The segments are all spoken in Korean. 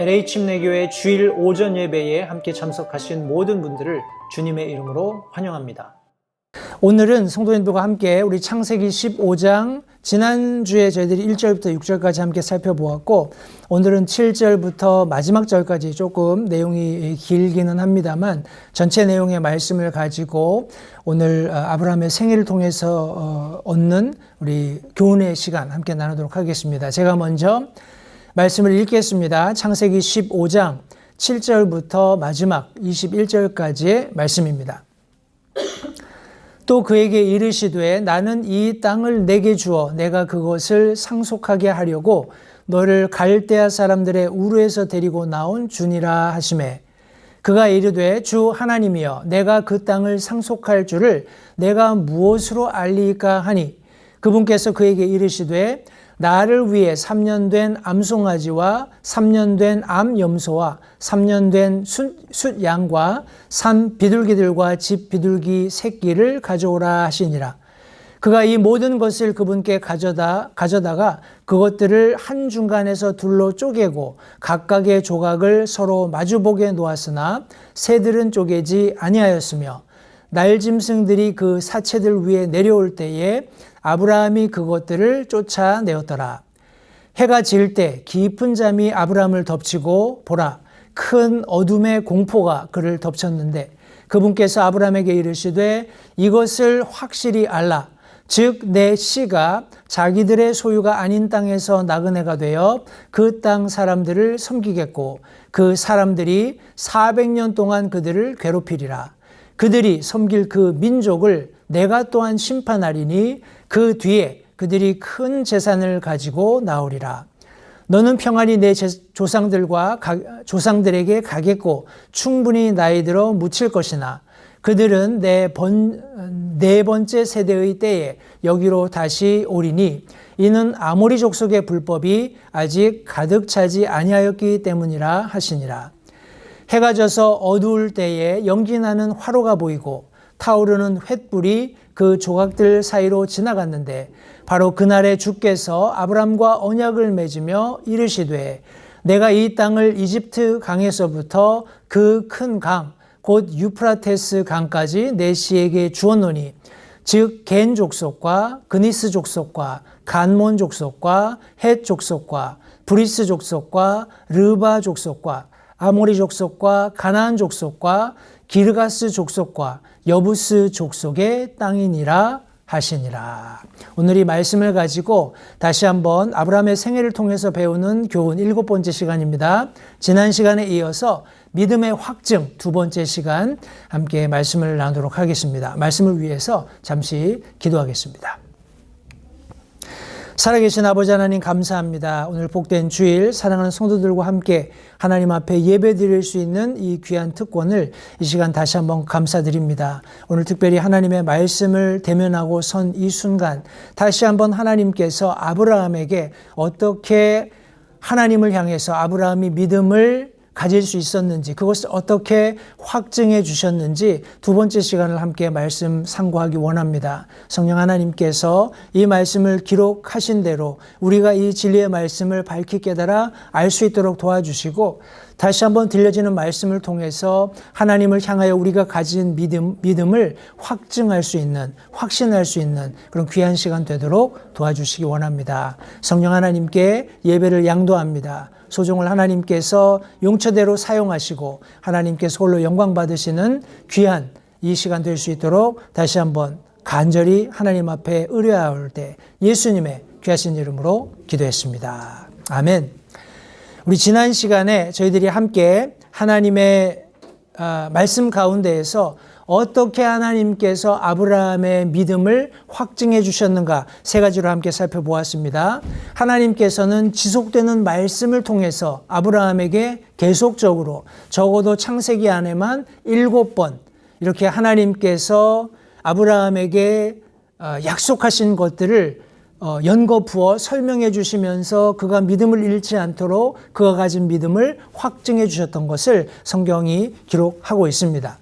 LA 침례교회 주일 오전 예배에 함께 참석하신 모든 분들을 주님의 이름으로 환영합니다. 오늘은 성도님들과 함께 우리 창세기 15장 지난주에 저희들이 1절부터 6절까지 함께 살펴보았고, 오늘은 7절부터 마지막 절까지 조금 내용이 길기는 합니다만 전체 내용의 말씀을 가지고 오늘 아브라함의 생애를 통해서 얻는 우리 교훈의 시간 함께 나누도록 하겠습니다. 제가 먼저 말씀을 읽겠습니다. 창세기 15장 7절부터 마지막 21절까지의 말씀입니다. 또 그에게 이르시되 나는 이 땅을 내게 주어 내가 그것을 상속하게 하려고 너를 갈대아 사람들의 우르에서 데리고 나온 주니라 하시매, 그가 이르되 주 하나님이여 내가 그 땅을 상속할 줄을 내가 무엇으로 알리까 하니, 그분께서 그에게 이르시되 나를 위해 3년 된 암송아지와 3년 된 암염소와 3년 된 숫양과 산 비둘기들과 집 비둘기 새끼를 가져오라 하시니라. 그가 이 모든 것을 그분께 가져다가 그것들을 한 중간에서 둘로 쪼개고 각각의 조각을 서로 마주보게 놓았으나 새들은 쪼개지 아니하였으며, 날짐승들이 그 사체들 위에 내려올 때에 아브라함이 그것들을 쫓아내었더라. 해가 질 때 깊은 잠이 아브라함을 덮치고 보라, 큰 어둠의 공포가 그를 덮쳤는데 그분께서 아브라함에게 이르시되 이것을 확실히 알라. 즉 내 씨가 자기들의 소유가 아닌 땅에서 나그네가 되어 그 땅 사람들을 섬기겠고 그 사람들이 400년 동안 그들을 괴롭히리라. 그들이 섬길 그 민족을 내가 또한 심판하리니 그 뒤에 그들이 큰 재산을 가지고 나오리라. 너는 평안히 내 조상들에게 가겠고 충분히 나이 들어 묻힐 것이나 그들은 네 번째 세대의 때에 여기로 다시 오리니 이는 아모리 족속의 불법이 아직 가득 차지 아니하였기 때문이라 하시니라. 해가 져서 어두울 때에 연기나는 화로가 보이고 타오르는 횃불이 그 조각들 사이로 지나갔는데 바로 그날에 주께서 아브람과 언약을 맺으며 이르시되 내가 이 땅을 이집트 강에서부터 그 큰 강 곧 유프라테스 강까지 내 씨에게 주었노니, 즉 겐 족속과 그니스 족속과 간몬 족속과 헷 족속과 브리스 족속과 르바 족속과 아모리 족속과 가나안 족속과 기르가스 족속과 여부스 족속의 땅이니라 하시니라. 오늘 이 말씀을 가지고 다시 한번 아브라함의 생애를 통해서 배우는 교훈 7번째 시간입니다. 지난 시간에 이어서 믿음의 확증 2번째 시간 함께 말씀을 나누도록 하겠습니다. 말씀을 위해서 잠시 기도하겠습니다. 살아계신 아버지 하나님 감사합니다. 오늘 복된 주일 사랑하는 성도들과 함께 하나님 앞에 예배드릴 수 있는 이 귀한 특권을 이 시간 다시 한번 감사드립니다. 오늘 특별히 하나님의 말씀을 대면하고 선 이 순간 다시 한번 하나님께서 아브라함에게 어떻게 하나님을 향해서 아브라함이 믿음을 가질 수 있었는지, 그것을 어떻게 확증해 주셨는지 2번째 시간을 함께 말씀 상고하기 원합니다. 성령 하나님께서 이 말씀을 기록하신 대로 우리가 이 진리의 말씀을 밝히 깨달아 알 수 있도록 도와주시고, 다시 한번 들려지는 말씀을 통해서 하나님을 향하여 우리가 가진 믿음을 확증할 수 있는, 확신할 수 있는 그런 귀한 시간 되도록 도와주시기 원합니다. 성령 하나님께 예배를 양도합니다. 소종을 하나님께서 용처대로 사용하시고 하나님께서 홀로 영광 받으시는 귀한 이 시간 될 수 있도록 다시 한번 간절히 하나님 앞에 의뢰하올 때 예수님의 귀하신 이름으로 기도했습니다. 아멘. 우리 지난 시간에 저희들이 함께 하나님의 말씀 가운데에서 어떻게 하나님께서 아브라함의 믿음을 확증해 주셨는가 3가지로 함께 살펴보았습니다. 하나님께서는 지속되는 말씀을 통해서 아브라함에게 계속적으로 적어도 창세기 안에만 7번 이렇게 하나님께서 아브라함에게 약속하신 것들을 연거푸어 설명해 주시면서 그가 믿음을 잃지 않도록 그가 가진 믿음을 확증해 주셨던 것을 성경이 기록하고 있습니다.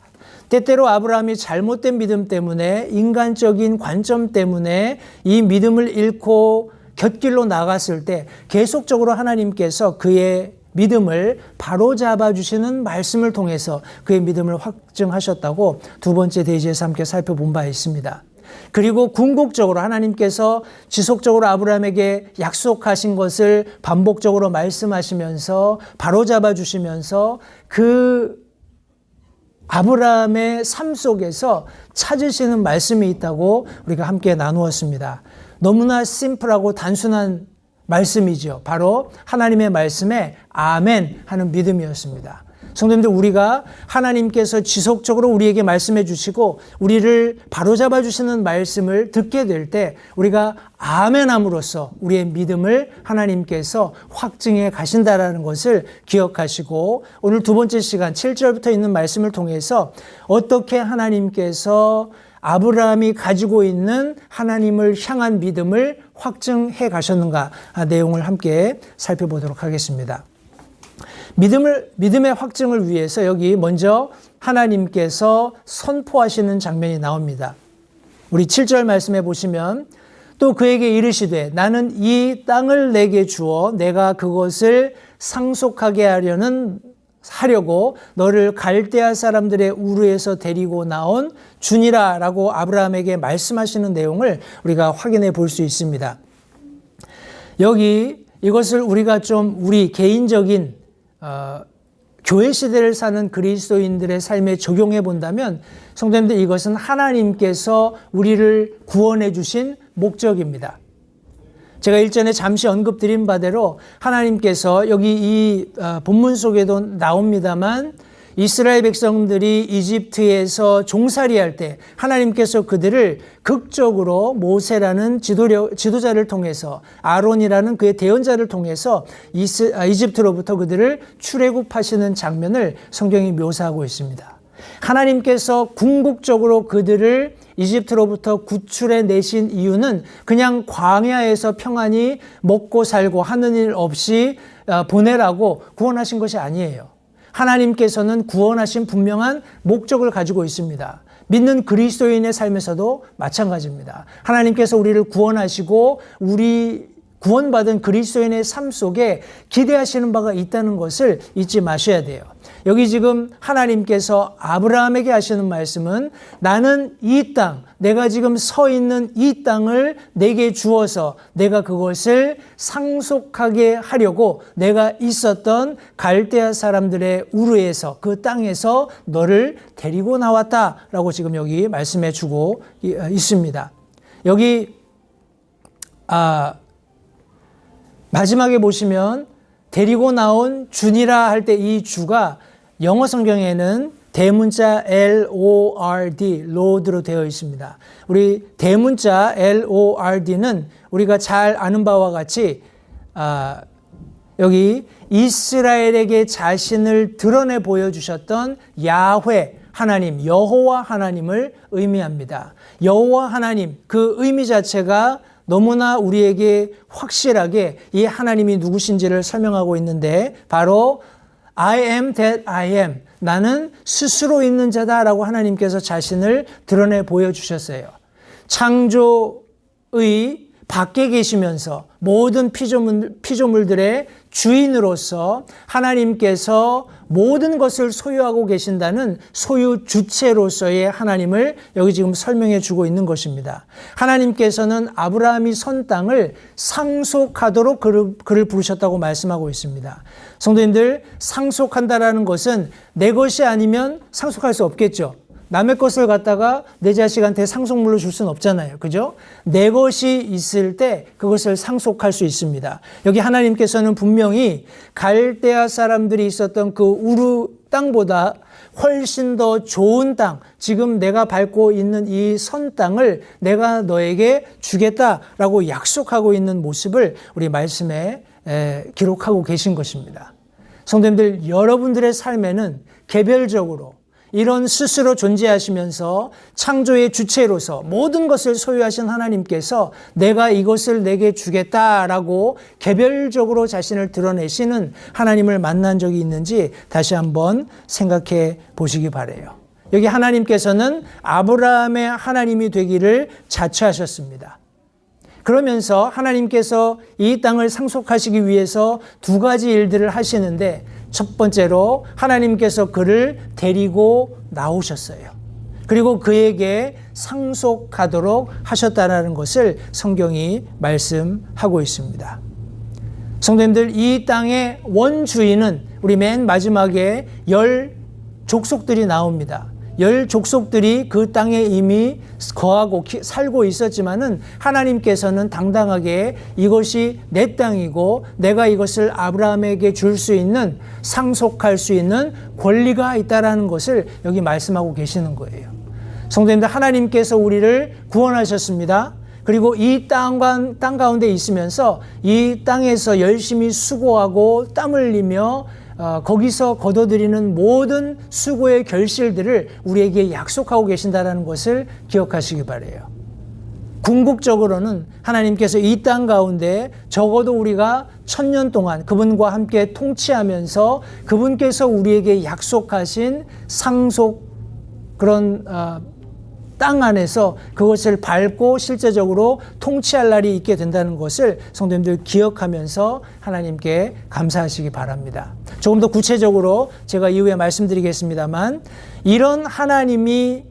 때때로 아브라함이 잘못된 믿음 때문에, 인간적인 관점 때문에 이 믿음을 잃고 곁길로 나갔을 때 계속적으로 하나님께서 그의 믿음을 바로잡아 주시는 말씀을 통해서 그의 믿음을 확증하셨다고 두 번째 대지에서 함께 살펴본 바 있습니다. 그리고 궁극적으로 하나님께서 지속적으로 아브라함에게 약속하신 것을 반복적으로 말씀하시면서 바로잡아 주시면서 그 아브라함의 삶 속에서 찾으시는 말씀이 있다고 우리가 함께 나누었습니다. 너무나 심플하고 단순한 말씀이죠. 바로 하나님의 말씀에 아멘 하는 믿음이었습니다. 성도님들, 우리가 하나님께서 지속적으로 우리에게 말씀해 주시고 우리를 바로잡아 주시는 말씀을 듣게 될 때 우리가 아멘함으로써 우리의 믿음을 하나님께서 확증해 가신다라는 것을 기억하시고, 오늘 두 번째 시간 7절부터 있는 말씀을 통해서 어떻게 하나님께서 아브라함이 가지고 있는 하나님을 향한 믿음을 확증해 가셨는가 내용을 함께 살펴보도록 하겠습니다. 믿음의 확증을 위해서 여기 먼저 하나님께서 선포하시는 장면이 나옵니다. 우리 7절 말씀해 보시면, 또 그에게 이르시되 나는 이 땅을 내게 주어 내가 그것을 상속하게 하려고 너를 갈대아 사람들의 우르에서 데리고 나온 주니라 라고 아브라함에게 말씀하시는 내용을 우리가 확인해 볼 수 있습니다. 여기 이것을 우리가 좀 우리 개인적인 교회 시대를 사는 그리스도인들의 삶에 적용해 본다면, 성도님들, 이것은 하나님께서 우리를 구원해 주신 목적입니다. 제가 일전에 잠시 언급드린 바대로 하나님께서 여기 이 본문 속에도 나옵니다만, 이스라엘 백성들이 이집트에서 종살이할 때 하나님께서 그들을 극적으로 모세라는 지도자를 통해서, 아론이라는 그의 대언자를 통해서 이집트로부터 그들을 출애굽하시는 장면을 성경이 묘사하고 있습니다. 하나님께서 궁극적으로 그들을 이집트로부터 구출해 내신 이유는 그냥 광야에서 평안히 먹고 살고 하는 일 없이 보내라고 구원하신 것이 아니에요. 하나님께서는 구원하신 분명한 목적을 가지고 있습니다. 믿는 그리스도인의 삶에서도 마찬가지입니다. 하나님께서 우리를 구원하시고 우리 구원받은 그리스도인의 삶 속에 기대하시는 바가 있다는 것을 잊지 마셔야 돼요. 여기 지금 하나님께서 아브라함에게 하시는 말씀은, 나는 이 땅, 내가 지금 서 있는 이 땅을 내게 주어서 내가 그것을 상속하게 하려고 내가 있었던 갈대아 사람들의 우르에서, 그 땅에서 너를 데리고 나왔다라고 지금 여기 말씀해 주고 있습니다. 여기 마지막에 보시면 데리고 나온 주니라 할 때 이 주가 영어 성경에는 대문자 LORD, Lord로 되어 있습니다. 우리 대문자 LORD는 우리가 잘 아는 바와 같이 여기 이스라엘에게 자신을 드러내 보여주셨던 야훼 하나님, 여호와 하나님을 의미합니다. 여호와 하나님, 그 의미 자체가 너무나 우리에게 확실하게 이 하나님이 누구신지를 설명하고 있는데, 바로 I am that I am, 나는 스스로 있는 자다라고 하나님께서 자신을 드러내 보여주셨어요. 창조의 밖에 계시면서 모든 피조물들의 주인으로서 하나님께서 모든 것을 소유하고 계신다는 소유 주체로서의 하나님을 여기 지금 설명해 주고 있는 것입니다. 하나님께서는 아브라함이 선 땅을 상속하도록 그를 부르셨다고 말씀하고 있습니다. 성도님들, 상속한다라는 것은 내 것이 아니면 상속할 수 없겠죠. 남의 것을 갖다가 내 자식한테 상속물로 줄 수는 없잖아요. 그죠? 내 것이 있을 때 그것을 상속할 수 있습니다. 여기 하나님께서는 분명히 갈대아 사람들이 있었던 그 우르 땅보다 훨씬 더 좋은 땅, 지금 내가 밟고 있는 이 선 땅을 내가 너에게 주겠다라고 약속하고 있는 모습을 우리 말씀에 기록하고 계신 것입니다. 성도님들, 여러분들의 삶에는 개별적으로 이런 스스로 존재하시면서 창조의 주체로서 모든 것을 소유하신 하나님께서 내가 이것을 내게 주겠다라고 개별적으로 자신을 드러내시는 하나님을 만난 적이 있는지 다시 한번 생각해 보시기 바라요. 여기 하나님께서는 아브라함의 하나님이 되기를 자처하셨습니다. 그러면서 하나님께서 이 땅을 상속하시기 위해서 두 가지 일들을 하시는데, 첫 번째로 하나님께서 그를 데리고 나오셨어요. 그리고 그에게 상속하도록 하셨다는 것을 성경이 말씀하고 있습니다. 성도님들, 이 땅의 원주인은 우리 맨 마지막에 10족속들이 나옵니다. 10족속들이 그 땅에 이미 거하고 살고 있었지만은 하나님께서는 당당하게 이것이 내 땅이고 내가 이것을 아브라함에게 줄 수 있는, 상속할 수 있는 권리가 있다라는 것을 여기 말씀하고 계시는 거예요. 성도님들, 하나님께서 우리를 구원하셨습니다. 그리고 이 땅 가운데 있으면서 이 땅에서 열심히 수고하고 땀 흘리며 거기서 거둬들이는 모든 수고의 결실들을 우리에게 약속하고 계신다는 것을 기억하시기 바라요. 궁극적으로는 하나님께서 이 땅 가운데 적어도 우리가 1000년 동안 그분과 함께 통치하면서 그분께서 우리에게 약속하신 상속, 그런 땅 안에서 그것을 밟고 실제적으로 통치할 날이 있게 된다는 것을 성도님들 기억하면서 하나님께 감사하시기 바랍니다. 조금 더 구체적으로 제가 이후에 말씀드리겠습니다만, 이런 하나님이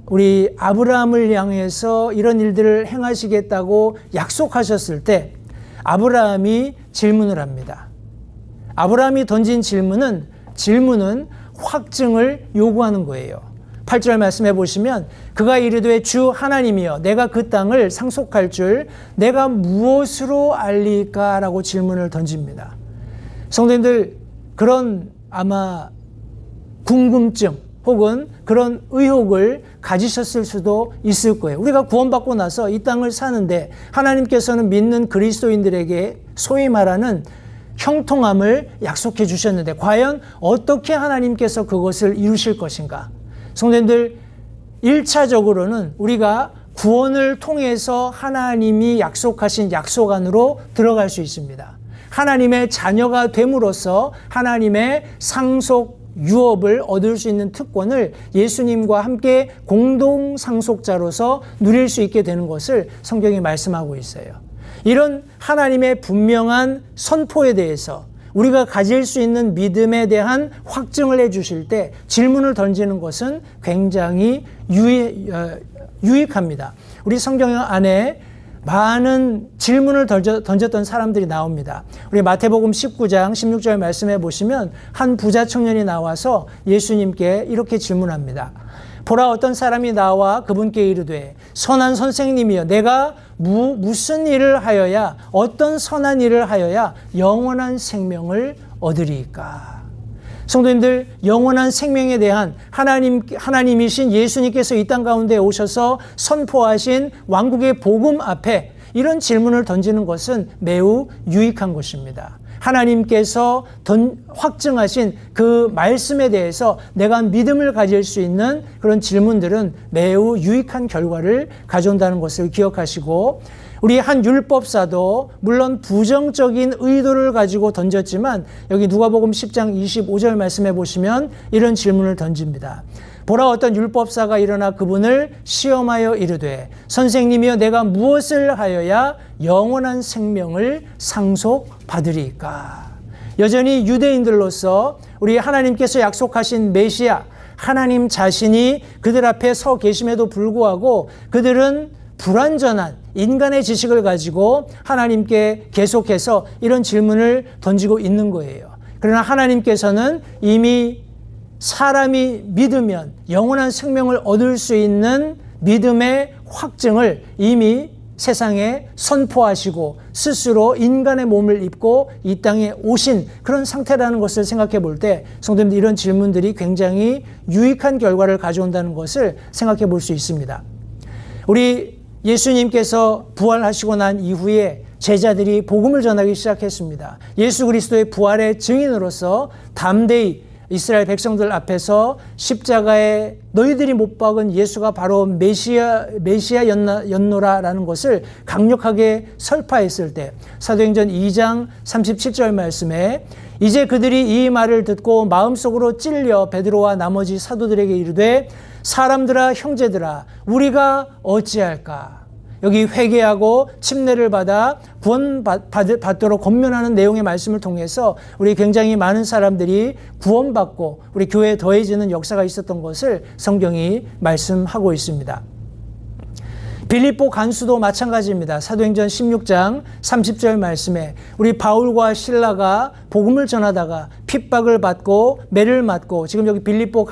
우리 아브라함을 향해서 이런 일들을 행하시겠다고 약속하셨을 때 아브라함이 질문을 합니다. 아브라함이 던진 질문은 확증을 요구하는 거예요. 8절 말씀해 보시면, 그가 이르되 주 하나님이여 내가 그 땅을 상속할 줄 내가 무엇으로 알리까? 라고 질문을 던집니다. 성도님들, 그런 아마 궁금증 혹은 그런 의혹을 가지셨을 수도 있을 거예요. 우리가 구원받고 나서 이 땅을 사는데 하나님께서는 믿는 그리스도인들에게 소위 말하는 형통함을 약속해 주셨는데 과연 어떻게 하나님께서 그것을 이루실 것인가? 성도님들, 1차적으로는 우리가 구원을 통해서 하나님이 약속하신 약속 안으로 들어갈 수 있습니다. 하나님의 자녀가 됨으로써 하나님의 상속 유업을 얻을 수 있는 특권을 예수님과 함께 공동 상속자로서 누릴 수 있게 되는 것을 성경이 말씀하고 있어요. 이런 하나님의 분명한 선포에 대해서 우리가 가질 수 있는 믿음에 대한 확증을 해주실 때 질문을 던지는 것은 굉장히 유익합니다. 우리 성경 안에 많은 질문을 던졌던 사람들이 나옵니다. 우리 마태복음 19장 16절 말씀해 보시면 한 부자 청년이 나와서 예수님께 이렇게 질문합니다. 보라, 어떤 사람이 나와 그분께 이르되 선한 선생님이여 내가 무슨 일을 하여야, 어떤 선한 일을 하여야 영원한 생명을 얻으리이까? 성도님들, 영원한 생명에 대한 하나님이신 예수님께서 이 땅 가운데 오셔서 선포하신 왕국의 복음 앞에 이런 질문을 던지는 것은 매우 유익한 것입니다. 하나님께서 확증하신 그 말씀에 대해서 내가 믿음을 가질 수 있는 그런 질문들은 매우 유익한 결과를 가져온다는 것을 기억하시고, 우리 한 율법사도 물론 부정적인 의도를 가지고 던졌지만 여기 누가복음 10장 25절 말씀해 보시면 이런 질문을 던집니다. 보라, 어떤 율법사가 일어나 그분을 시험하여 이르되 선생님이여 내가 무엇을 하여야 영원한 생명을 상속받으리이까? 여전히 유대인들로서 우리 하나님께서 약속하신 메시아 하나님 자신이 그들 앞에 서 계심에도 불구하고 그들은 불완전한 인간의 지식을 가지고 하나님께 계속해서 이런 질문을 던지고 있는 거예요. 그러나 하나님께서는 이미 사람이 믿으면 영원한 생명을 얻을 수 있는 믿음의 확증을 이미 세상에 선포하시고 스스로 인간의 몸을 입고 이 땅에 오신 그런 상태라는 것을 생각해 볼 때 성도님들, 이런 질문들이 굉장히 유익한 결과를 가져온다는 것을 생각해 볼 수 있습니다. 우리 예수님께서 부활하시고 난 이후에 제자들이 복음을 전하기 시작했습니다. 예수 그리스도의 부활의 증인으로서 담대히 이스라엘 백성들 앞에서 십자가에 너희들이 못 박은 예수가 바로 메시아였노라라는 것을 강력하게 설파했을 때 사도행전 2장 37절 말씀에 이제 그들이 이 말을 듣고 마음속으로 찔려 베드로와 나머지 사도들에게 이르되 사람들아 형제들아 우리가 어찌할까? 여기 회개하고 침례를 받아 구원받도록 권면하는 내용의 말씀을 통해서 우리 굉장히 많은 사람들이 구원받고 우리 교회에 더해지는 역사가 있었던 것을 성경이 말씀하고 있습니다. 빌립보 간수도 마찬가지입니다. 사도행전 16장 30절 말씀에 우리 바울과 실라가 복음을 전하다가 핍박을 받고 매를 맞고 지금 여기 빌립보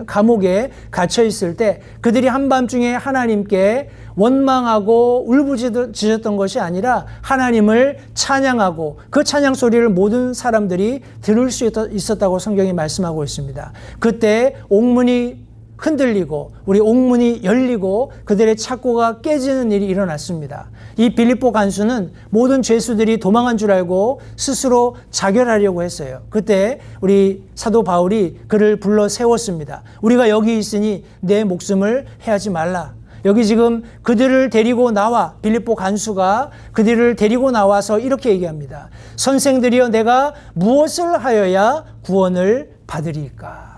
감옥에 갇혀 있을 때 그들이 한밤중에 하나님께 원망하고 울부짖었던 것이 아니라 하나님을 찬양하고 그 찬양 소리를 모든 사람들이 들을 수 있었다고 성경이 말씀하고 있습니다. 그때 옥문이 흔들리고 우리 옥문이 열리고 그들의 착고가 깨지는 일이 일어났습니다. 이 빌립보 간수는 모든 죄수들이 도망한 줄 알고 스스로 자결하려고 했어요. 그때 우리 사도 바울이 그를 불러 세웠습니다. 우리가 여기 있으니 내 목숨을 해하지 말라. 여기 지금 그들을 데리고 나와 빌립보 간수가 그들을 데리고 나와서 이렇게 얘기합니다. 선생들이여 내가 무엇을 하여야 구원을 받으리까?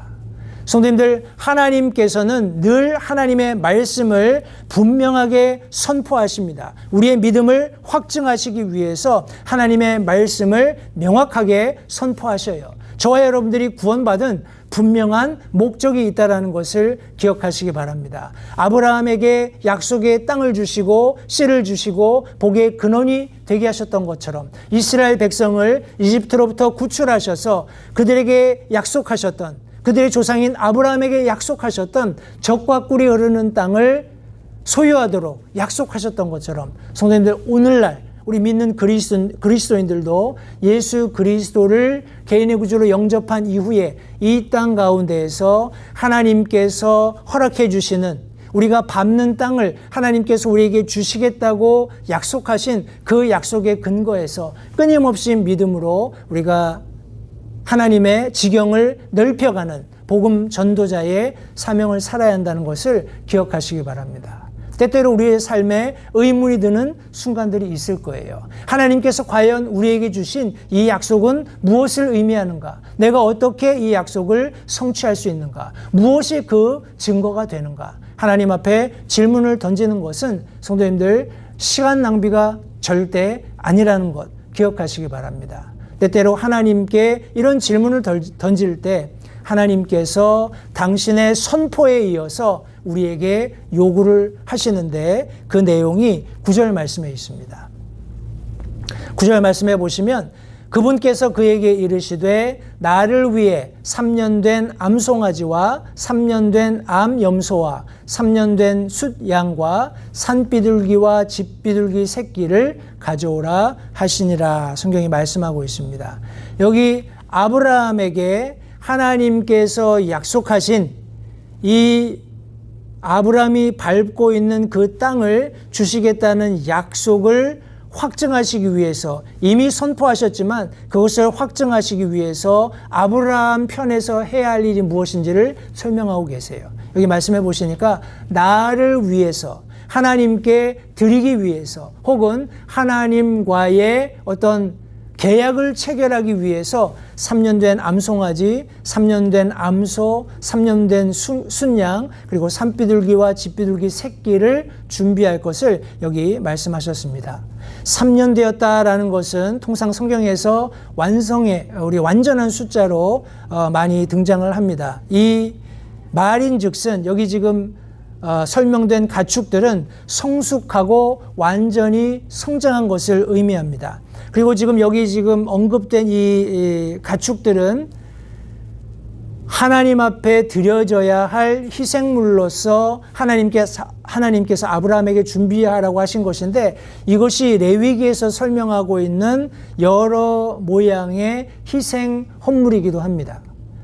성도님들, 하나님께서는 늘 하나님의 말씀을 분명하게 선포하십니다. 우리의 믿음을 확증하시기 위해서 하나님의 말씀을 명확하게 선포하셔요. 저와 여러분들이 구원받은 분명한 목적이 있다는 것을 기억하시기 바랍니다. 아브라함에게 약속의 땅을 주시고 씨를 주시고 복의 근원이 되게 하셨던 것처럼 이스라엘 백성을 이집트로부터 구출하셔서 그들에게 약속하셨던 그들의 조상인 아브라함에게 약속하셨던 젖과 꿀이 흐르는 땅을 소유하도록 약속하셨던 것처럼 성도님들 오늘날 우리 믿는 그리스도인들도 예수 그리스도를 개인의 구주로 영접한 이후에 이 땅 가운데에서 하나님께서 허락해 주시는 우리가 밟는 땅을 하나님께서 우리에게 주시겠다고 약속하신 그 약속의 근거에서 끊임없이 믿음으로 우리가 하나님의 지경을 넓혀가는 복음 전도자의 사명을 살아야 한다는 것을 기억하시기 바랍니다. 때때로 우리의 삶에 의문이 드는 순간들이 있을 거예요. 하나님께서 과연 우리에게 주신 이 약속은 무엇을 의미하는가? 내가 어떻게 이 약속을 성취할 수 있는가? 무엇이 그 증거가 되는가? 하나님 앞에 질문을 던지는 것은 성도님들 시간 낭비가 절대 아니라는 것 기억하시기 바랍니다. 때때로 하나님께 이런 질문을 던질 때 하나님께서 당신의 선포에 이어서 우리에게 요구를 하시는데 그 내용이 9절 말씀에 있습니다. 9절 말씀에 보시면 그분께서 그에게 이르시되 나를 위해 3년 된 암송아지와 3년 된 암염소와 3년 된 숫양과 산비둘기와 집비둘기 새끼를 가져오라 하시니라. 성경이 말씀하고 있습니다. 여기 아브라함에게 하나님께서 약속하신 이 아브라함이 밟고 있는 그 땅을 주시겠다는 약속을 확증하시기 위해서 이미 선포하셨지만 그것을 확증하시기 위해서 아브라함 편에서 해야 할 일이 무엇인지를 설명하고 계세요. 여기 말씀해 보시니까 나를 위해서 하나님께 드리기 위해서 혹은 하나님과의 어떤 계약을 체결하기 위해서 3년 된 암송아지, 3년 된 암소, 3년 된 순양, 그리고 산비둘기와 집비둘기 새끼를 준비할 것을 여기 말씀하셨습니다. 3년 되었다라는 것은 통상 성경에서 완성의 우리 완전한 숫자로 많이 등장을 합니다. 이 말인즉슨 여기 지금 설명된 가축들은 성숙하고 완전히 성장한 것을 의미합니다. 그리고 여기 언급된 이 가축들은 하나님 앞에 드려져야 할 희생물로서 하나님께서 아브라함에게 준비하라고 하신 것인데 이것이 레위기에서 설명하고 있는 여러 모양의 희생 헌물이기도 합니다.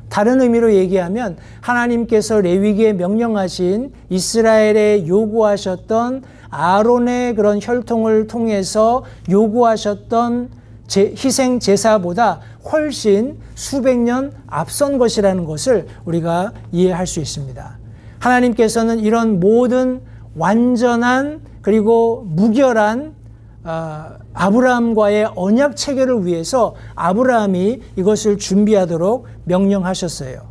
다른 의미로 얘기하면 하나님께서 레위기에 명령하신 이스라엘에 요구하셨던 아론의 그런 혈통을 통해서 요구하셨던 희생 제사보다 훨씬 수백 년 앞선 것이라는 것을 우리가 이해할 수 있습니다. 하나님께서는 이런 모든 완전한 그리고 무결한 아브라함과의 언약 체결을 위해서 아브라함이 이것을 준비하도록 명령하셨어요.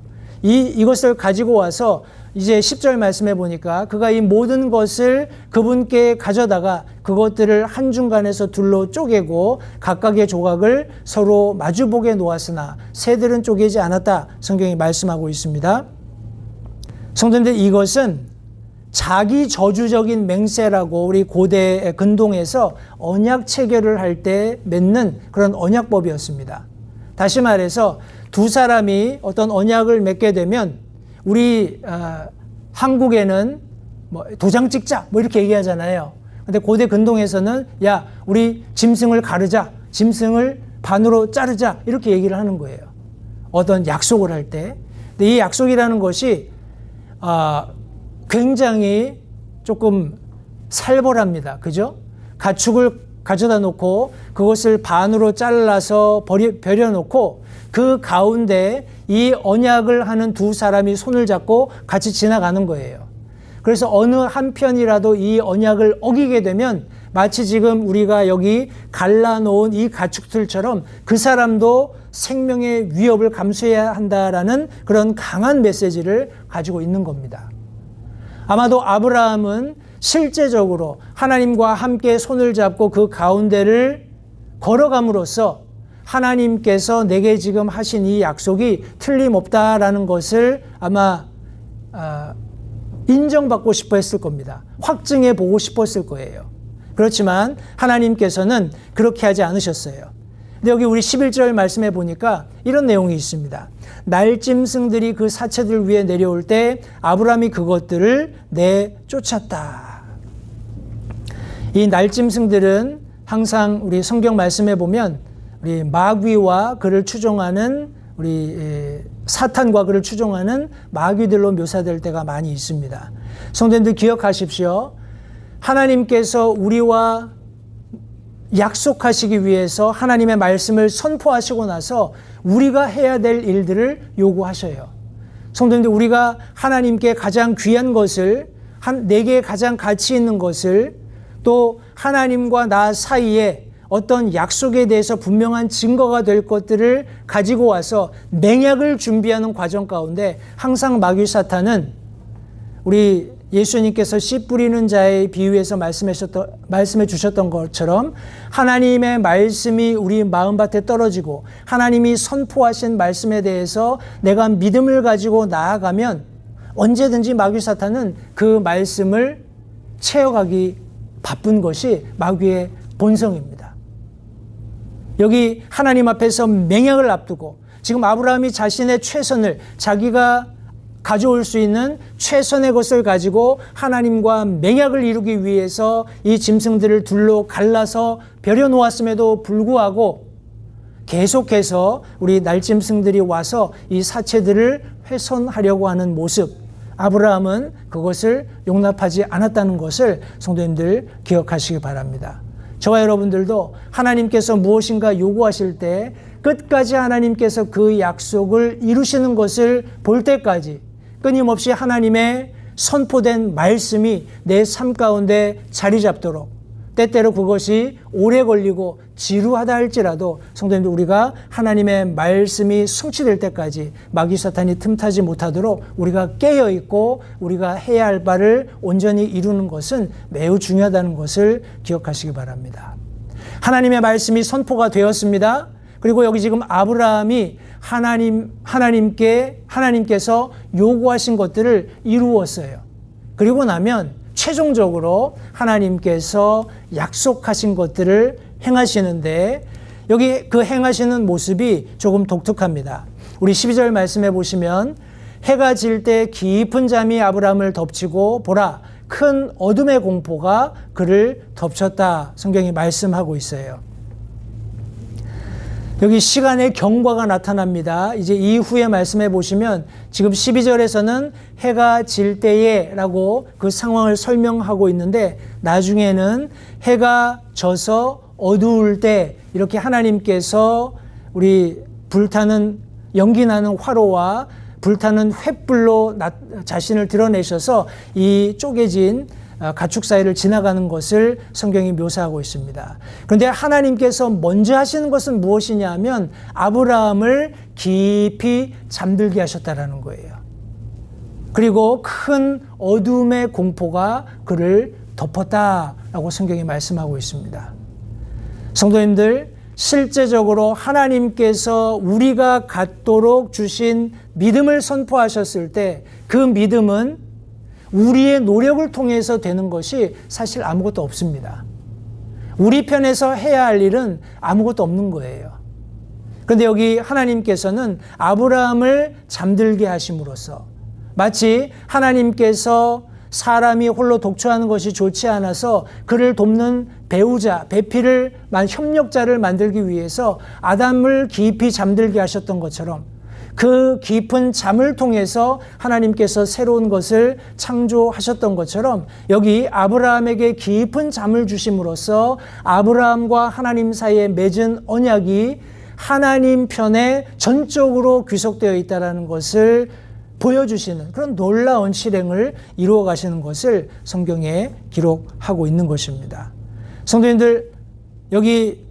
이것을 가지고 와서 이제 10절 말씀해 보니까 그가 이 모든 것을 그분께 가져다가 그것들을 한중간에서 둘로 쪼개고 각각의 조각을 서로 마주보게 놓았으나 새들은 쪼개지 않았다. 성경이 말씀하고 있습니다. 성도님들, 이것은 자기 저주적인 맹세라고 우리 고대 근동에서 언약 체결을 할 때 맺는 그런 언약법이었습니다. 다시 말해서 두 사람이 어떤 언약을 맺게 되면 우리 한국에는 뭐 도장 찍자 뭐 이렇게 얘기하잖아요. 근데 고대 근동에서는 야, 우리 짐승을 가르자, 짐승을 반으로 자르자 이렇게 얘기를 하는 거예요. 어떤 약속을 할 때. 근데 이 약속이라는 것이 굉장히 조금 살벌합니다. 그죠? 가축을 가져다 놓고 그것을 반으로 잘라서 버려놓고 그 가운데 이 언약을 하는 두 사람이 손을 잡고 같이 지나가는 거예요. 그래서 어느 한편이라도 이 언약을 어기게 되면 마치 지금 우리가 여기 갈라놓은 이 가축들처럼 그 사람도 생명의 위협을 감수해야 한다라는 그런 강한 메시지를 가지고 있는 겁니다. 아마도 아브라함은 실제적으로 하나님과 함께 손을 잡고 그 가운데를 걸어감으로써 하나님께서 내게 지금 하신 이 약속이 틀림없다라는 것을 아마 인정받고 싶어 했을 겁니다. 확증해 보고 싶었을 거예요. 그렇지만 하나님께서는 그렇게 하지 않으셨어요. 근데 여기 우리 11절 말씀해 보니까 이런 내용이 있습니다. 날짐승들이 그 사체들 위에 내려올 때 아브라함이 그것들을 내쫓았다. 이 날짐승들은 항상 우리 성경 말씀해 보면 우리 마귀와 그를 추종하는 우리 사탄과 그를 추종하는 마귀들로 묘사될 때가 많이 있습니다. 성도님들 기억하십시오. 하나님께서 우리와 약속하시기 위해서 하나님의 말씀을 선포하시고 나서 우리가 해야 될 일들을 요구하셔요. 성도님들, 우리가 하나님께 가장 귀한 것을, 내게 가장 가치 있는 것을, 또 하나님과 나 사이에 어떤 약속에 대해서 분명한 증거가 될 것들을 가지고 와서 맹약을 준비하는 과정 가운데 항상 마귀 사탄은 우리 예수님께서 씨 뿌리는 자의 비유에서 말씀해 주셨던 것처럼 하나님의 말씀이 우리 마음밭에 떨어지고 하나님이 선포하신 말씀에 대해서 내가 믿음을 가지고 나아가면 언제든지 마귀 사탄은 그 말씀을 채워가기 바쁜 것이 마귀의 본성입니다. 여기 하나님 앞에서 맹약을 앞두고 지금 아브라함이 자신의 최선을, 자기가 가져올 수 있는 최선의 것을 가지고 하나님과 맹약을 이루기 위해서 이 짐승들을 둘로 갈라서 버려놓았음에도 불구하고 계속해서 우리 날짐승들이 와서 이 사체들을 훼손하려고 하는 모습, 아브라함은 그것을 용납하지 않았다는 것을 성도님들 기억하시기 바랍니다. 저와 여러분들도 하나님께서 무엇인가 요구하실 때 끝까지 하나님께서 그 약속을 이루시는 것을 볼 때까지 끊임없이 하나님의 선포된 말씀이 내 삶 가운데 자리 잡도록, 때때로 그것이 오래 걸리고 지루하다 할지라도 성도님들, 우리가 하나님의 말씀이 성취될 때까지 마귀 사탄이 틈타지 못하도록 우리가 깨어있고 우리가 해야 할 바를 온전히 이루는 것은 매우 중요하다는 것을 기억하시기 바랍니다. 하나님의 말씀이 선포가 되었습니다. 그리고 여기 지금 아브라함이 하나님께서 요구하신 것들을 이루었어요. 그리고 나면 최종적으로 하나님께서 약속하신 것들을 행하시는데 여기 그 행하시는 모습이 조금 독특합니다. 우리 12절 말씀해 보시면 해가 질 때 깊은 잠이 아브라함을 덮치고 보라 큰 어둠의 공포가 그를 덮쳤다. 성경이 말씀하고 있어요. 여기 시간의 경과가 나타납니다. 이제 이후에 말씀해 보시면 지금 12절에서는 해가 질 때에 라고 그 상황을 설명하고 있는데 나중에는 해가 져서 어두울 때 이렇게 하나님께서 우리 불타는 연기 나는 화로와 불타는 횃불로 자신을 드러내셔서 이 쪼개진 가축 사이를 지나가는 것을 성경이 묘사하고 있습니다. 그런데 하나님께서 먼저 하시는 것은 무엇이냐 하면 아브라함을 깊이 잠들게 하셨다라는 거예요. 그리고 큰 어둠의 공포가 그를 덮었다라고 성경이 말씀하고 있습니다. 성도님들, 실제적으로 하나님께서 우리가 갖도록 주신 믿음을 선포하셨을 때 그 믿음은 우리의 노력을 통해서 되는 것이 사실 아무것도 없습니다. 우리 편에서 해야 할 일은 아무것도 없는 거예요. 그런데 여기 하나님께서는 아브라함을 잠들게 하심으로써 마치 하나님께서 사람이 홀로 독초하는 것이 좋지 않아서 그를 돕는 배우자, 배필을, 협력자를 만들기 위해서 아담을 깊이 잠들게 하셨던 것처럼 그 깊은 잠을 통해서 하나님께서 새로운 것을 창조하셨던 것처럼 여기 아브라함에게 깊은 잠을 주심으로써 아브라함과 하나님 사이에 맺은 언약이 하나님 편에 전적으로 귀속되어 있다는 것을 보여주시는 그런 놀라운 실행을 이루어 가시는 것을 성경에 기록하고 있는 것입니다. 성도님들, 여기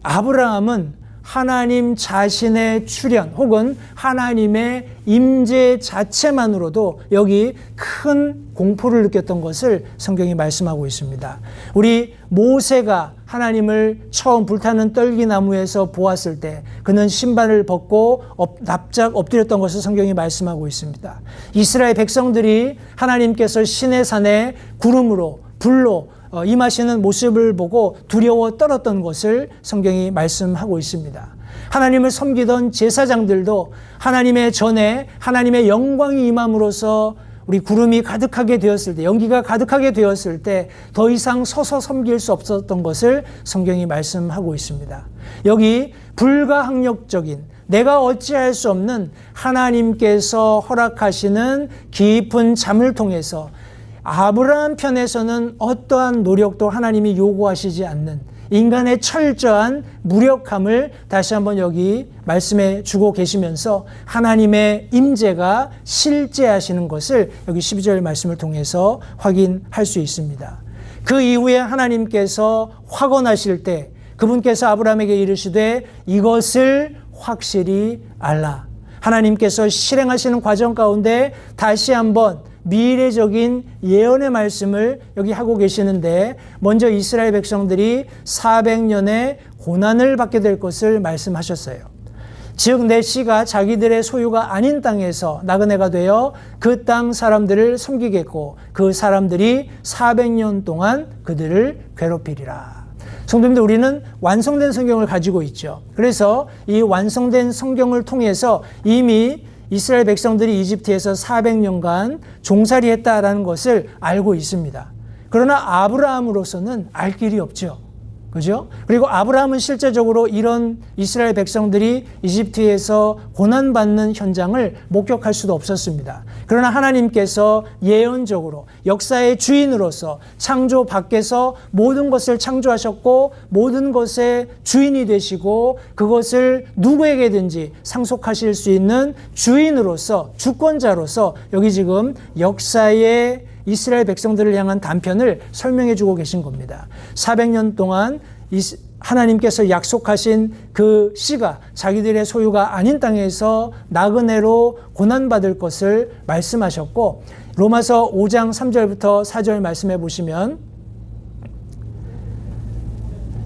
아브라함은 하나님 자신의 출현 혹은 하나님의 임재 자체만으로도 여기 큰 공포를 느꼈던 것을 성경이 말씀하고 있습니다. 우리 모세가 하나님을 처음 불타는 떨기나무에서 보았을 때 그는 신발을 벗고 납작 엎드렸던 것을 성경이 말씀하고 있습니다. 이스라엘 백성들이 하나님께서 시내산에 구름으로 불로 임하시는 모습을 보고 두려워 떨었던 것을 성경이 말씀하고 있습니다. 하나님을 섬기던 제사장들도 하나님의 전에 하나님의 영광이 임함으로써 우리 구름이 가득하게 되었을 때, 연기가 가득하게 되었을 때 더 이상 서서 섬길 수 없었던 것을 성경이 말씀하고 있습니다. 여기 불가항력적인, 내가 어찌할 수 없는 하나님께서 허락하시는 깊은 잠을 통해서 아브라함 편에서는 어떠한 노력도 하나님이 요구하시지 않는 인간의 철저한 무력함을 다시 한번 여기 말씀해 주고 계시면서 하나님의 임재가 실제하시는 것을 여기 12절 말씀을 통해서 확인할 수 있습니다. 그 이후에 하나님께서 확언하실 때 그분께서 아브라함에게 이르시되 이것을 확실히 알라. 하나님께서 실행하시는 과정 가운데 다시 한번 미래적인 예언의 말씀을 여기 하고 계시는데 먼저 이스라엘 백성들이 400년의 고난을 받게 될 것을 말씀하셨어요. 즉 내 씨가 자기들의 소유가 아닌 땅에서 나그네가 되어 그 땅 사람들을 섬기겠고 그 사람들이 400년 동안 그들을 괴롭히리라. 성도님들, 우리는 완성된 성경을 가지고 있죠. 그래서 이 완성된 성경을 통해서 이미 이스라엘 백성들이 이집트에서 400년간 종살이했다라는 것을 알고 있습니다. 그러나 아브라함으로서는 알 길이 없죠. 그죠? 그리고 아브라함은 실제적으로 이런 이스라엘 백성들이 이집트에서 고난받는 현장을 목격할 수도 없었습니다. 그러나 하나님께서 예언적으로 역사의 주인으로서 창조 밖에서 모든 것을 창조하셨고 모든 것의 주인이 되시고 그것을 누구에게든지 상속하실 수 있는 주인으로서 주권자로서 여기 지금 역사의 이스라엘 백성들을 향한 단편을 설명해 주고 계신 겁니다. 400년 동안 하나님께서 약속하신 그 씨가 자기들의 소유가 아닌 땅에서 나그네로 고난받을 것을 말씀하셨고 로마서 5장 3절부터 4절 말씀해 보시면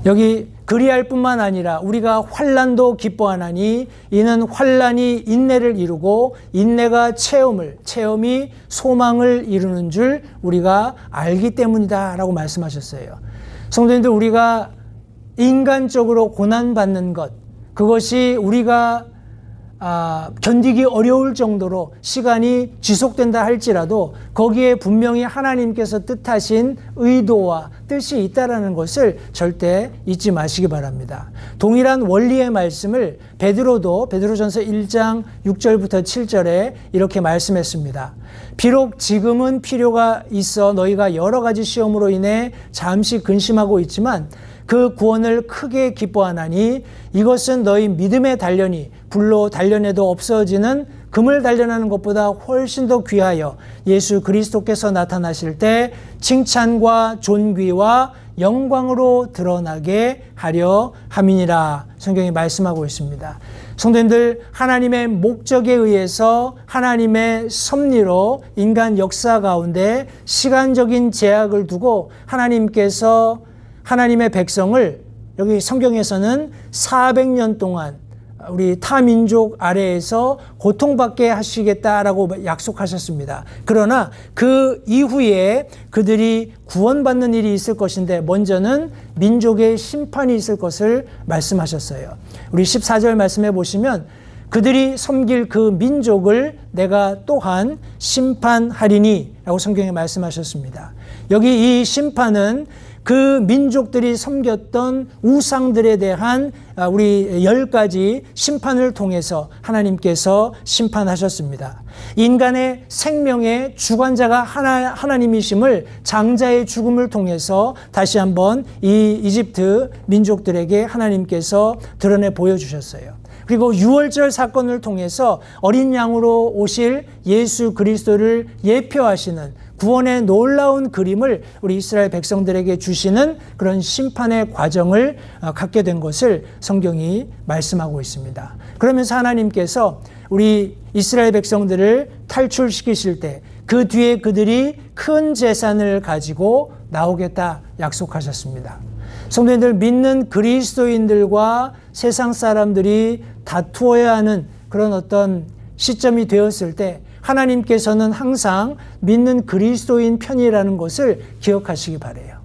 여기 그리할 뿐만 아니라 우리가 환난도 기뻐하나니 이는 환난이 인내를 이루고 인내가 체험을, 체험이 소망을 이루는 줄 우리가 알기 때문이다 라고 말씀하셨어요. 성도님들, 우리가 인간적으로 고난받는 것, 그것이 우리가 견디기 어려울 정도로 시간이 지속된다 할지라도 거기에 분명히 하나님께서 뜻하신 의도와 뜻이 있다라는 것을 절대 잊지 마시기 바랍니다. 동일한 원리의 말씀을 베드로전서 1장 6절부터 7절에 이렇게 말씀했습니다. 비록 지금은 필요가 있어 너희가 여러 가지 시험으로 인해 잠시 근심하고 있지만 그 구원을 크게 기뻐하나니 이것은 너희 믿음의 단련이 불로 단련해도 없어지는 금을 단련하는 것보다 훨씬 더 귀하여 예수 그리스도께서 나타나실 때 칭찬과 존귀와 영광으로 드러나게 하려 함이니라 성경이 말씀하고 있습니다. 성도님들, 하나님의 목적에 의해서 하나님의 섭리로 인간 역사 가운데 시간적인 제약을 두고 하나님께서 하나님의 백성을 여기 성경에서는 400년 동안 우리 타민족 아래에서 고통받게 하시겠다라고 약속하셨습니다. 그러나 그 이후에 그들이 구원받는 일이 있을 것인데 먼저는 민족의 심판이 있을 것을 말씀하셨어요. 우리 14절 말씀해 보시면 그들이 섬길 그 민족을 내가 또한 심판하리니 라고 성경에 말씀하셨습니다. 여기 이 심판은 그 민족들이 섬겼던 우상들에 대한 우리 10가지 심판을 통해서 하나님께서 심판하셨습니다. 인간의 생명의 주관자가 하나님이심을 장자의 죽음을 통해서 다시 한번 이 이집트 민족들에게 하나님께서 드러내 보여주셨어요. 그리고 유월절 사건을 통해서 어린 양으로 오실 예수 그리스도를 예표하시는 구원의 놀라운 그림을 우리 이스라엘 백성들에게 주시는 그런 심판의 과정을 갖게 된 것을 성경이 말씀하고 있습니다. 그러면서 하나님께서 우리 이스라엘 백성들을 탈출시키실 때 그 뒤에 그들이 큰 재산을 가지고 나오겠다 약속하셨습니다. 성도님들, 믿는 그리스도인들과 세상 사람들이 다투어야 하는 그런 어떤 시점이 되었을 때 하나님께서는 항상 믿는 그리스도인 편이라는 것을 기억하시기 바라요.